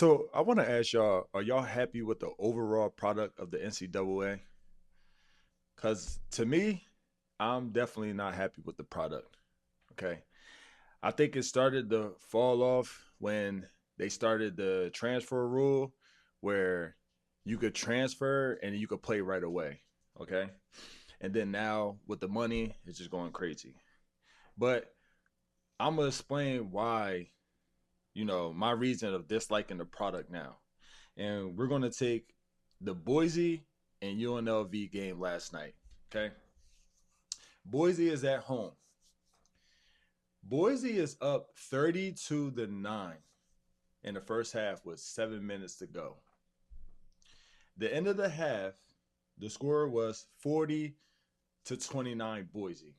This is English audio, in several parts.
So I want to ask y'all, are y'all happy with the overall product of the NCAA? Because to me, I'm definitely not happy with the product. Okay. I think it started to fall off when they started the transfer rule where you could transfer and you could play right away. Okay. And then now with the money, it's just going crazy. But I'm going to explain why, my reason of disliking the product now. And we're going to take the Boise and UNLV game last night. Okay. Boise is at home. Boise is up 32-9 in the first half with 7 minutes to go. The end of the half, the score was 40-29 Boise.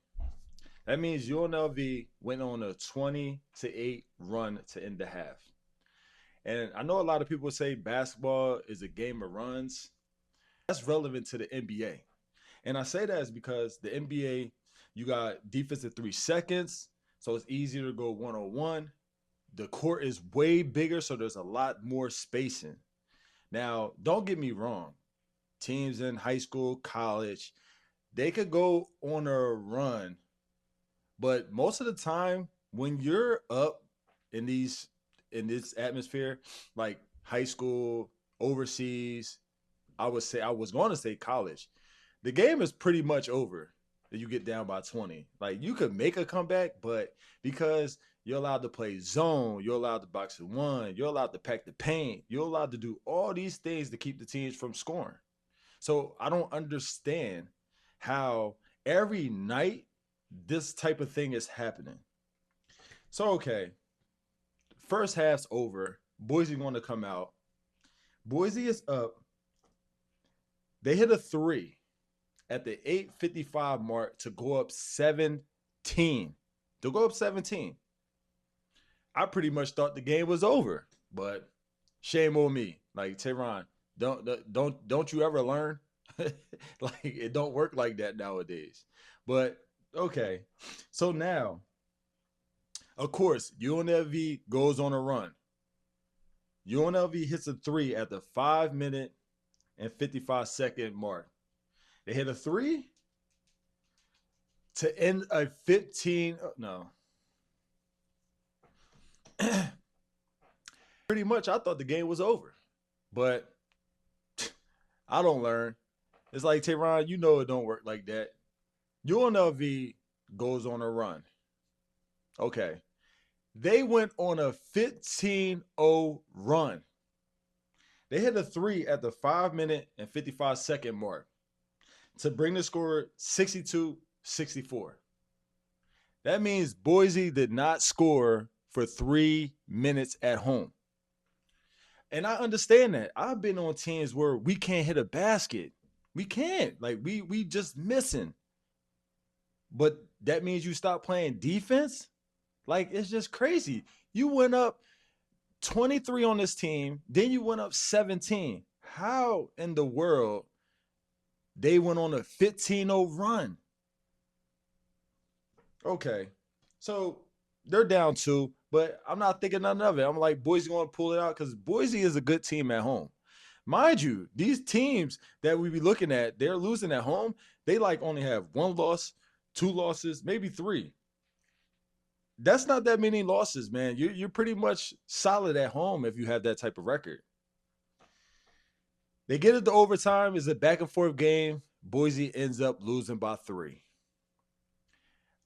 That means UNLV went on a 20-8 run to end the half. And I know a lot of people say basketball is a game of runs. That's relevant to the NBA. And I say that is because the NBA, you got defensive 3 seconds, so it's easier to go one on one. The court is way bigger, so there's a lot more spacing. Now, don't get me wrong. Teams in high school, college, they could go on a run, but most of the time, when you're up in this atmosphere, like high school, overseas, I was going to say college. The game is pretty much over. That you get down by 20. Like you could make a comeback, but because you're allowed to play zone, you're allowed to box at one, you're allowed to pack the paint, you're allowed to do all these things to keep the teams from scoring. So I don't understand how every night this type of thing is happening. So okay, first half's over. Boise want to come out. Boise is up. They hit a three at the 8:55 mark to go up 17. To go up 17. I pretty much thought the game was over, but shame on me. Like Tehran, don't you ever learn? Like it don't work like that nowadays. But okay. So now, of course, UNLV goes on a run. UNLV hits a three at the 5 minute and 55-second mark. They hit a three to end a 15. No. Pretty much, I thought the game was over. But I don't learn. It's like, Tehran, you know it don't work like that. UNLV goes on a run. Okay. They went on a 15-0 run. They hit a three at the 5 minute and 55-second mark to bring the score 62-64. That means Boise did not score for 3 minutes at home. And I understand that. I've been on teams where we can't hit a basket. We can't. Like we just missing. But that means you stop playing defense? Like it's just crazy. You went up 23 on this team, then you went up 17. How in the world they went on a 15-0 run? Okay. So they're down two, but I'm not thinking none of it. I'm like, Boise going to pull it out because Boise is a good team at home. Mind you, these teams that we be looking at, they're losing at home. They like only have one loss, two losses, maybe three. That's not that many losses, man. You're pretty much solid at home if you have that type of record. They get it to overtime. It's a back and forth game. Boise ends up losing by three.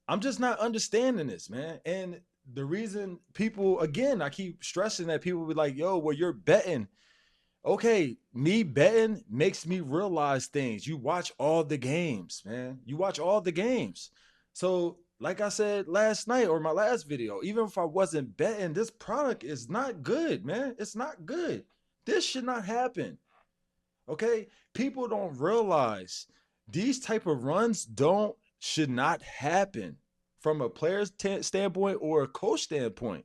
I'm just not understanding this, man. And the reason people, again, I keep stressing that people be like, yo, well, you're betting. Okay, me betting makes me realize things. You watch all the games, man. You watch all the games. So, like I said last night or my last video, even if I wasn't betting, this product is not good, man. It's not good. This should not happen. Okay? People don't realize these type of runs should not happen from a player's standpoint or a coach standpoint.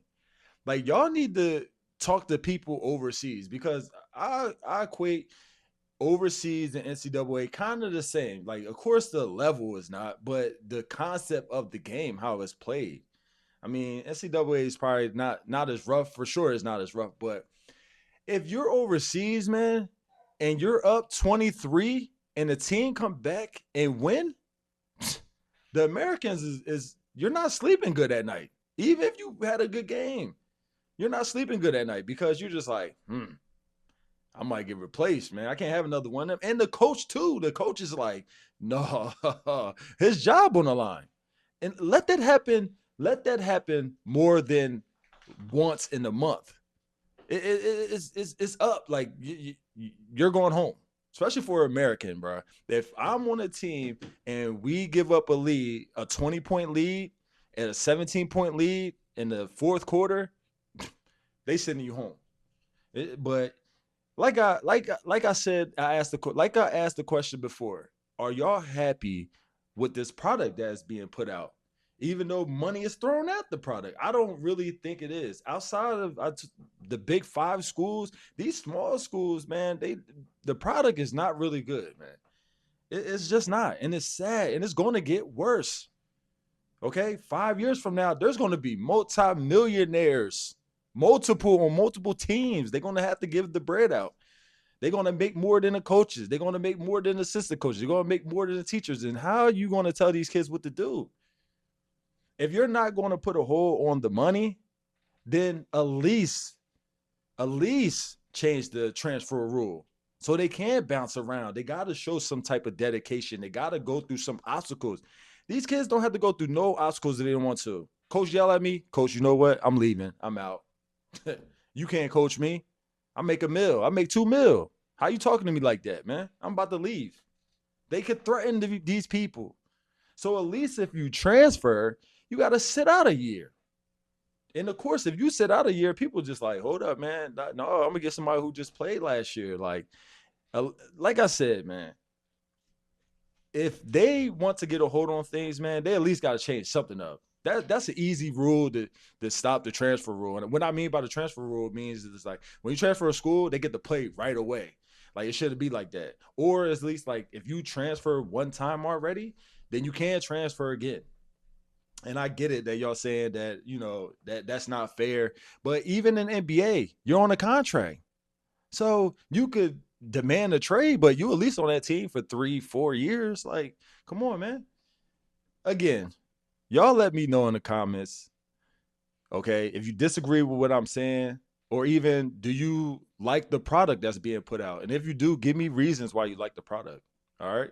Like y'all need to talk to people overseas because I equate overseas and NCAA kind of the same. Like, of course, the level is not, but the concept of the game, how it's played. I mean, NCAA is probably not as rough for sure. It's not as rough, but If you're overseas, man, and you're up 23 and the team come back and win, the Americans is you're not sleeping good at night. Even if you had a good game, you're not sleeping good at night because you're just like, I might get replaced, man. I can't have another one of them. And the coach too. The coach is like, no, his job on the line. And let that happen. Let that happen more than once in a month. It's up. Like you're going home, especially for an American, bro. If I'm on a team and we give up a lead, a 20-point lead, and a 17-point lead in the fourth quarter, they sending you home. But like I said, I asked the question before. Are y'all happy with this product that's being put out? Even though money is thrown at the product, I don't really think it is. Outside of the big five schools, these small schools, man, the product is not really good, man. It's just not, and it's sad, and it's going to get worse. Okay, 5 years from now, there's going to be multi-millionaires, multiple teams. They're going to have to give the bread out. They're going to make more than the coaches. They're going to make more than the assistant coaches. They're going to make more than the teachers. And how are you going to tell these kids what to do? If you're not going to put a hold on the money, then at least change the transfer rule so they can bounce around. They got to show some type of dedication. They got to go through some obstacles. These kids don't have to go through no obstacles that they don't want to. Coach yell at me. Coach, you know what? I'm leaving. I'm out. You can't coach me. I make a mill. I make 2 mil. How you talking to me like that, man? I'm about to leave. They could threaten these people. So at least if you transfer, you got to sit out a year. And of course, if you sit out a year, people just like, hold up, man. No, I'm gonna get somebody who just played last year. Like I said, man, if they want to get a hold on things, man, they at least got to change something up. That's an easy rule to stop the transfer rule. And what I mean by the transfer rule means it's like when you transfer a school, they get to play right away. Like it shouldn't be like that. Or at least like if you transfer one time already, then you can't transfer again. And I get it that y'all saying that, that's not fair. But even in NBA, you're on a contract. So you could demand a trade, but you at least on that team for 3-4 years. Like, come on, man. Again, y'all let me know in the comments, okay, if you disagree with what I'm saying, or even do you like the product that's being put out? And if you do, give me reasons why you like the product. All right.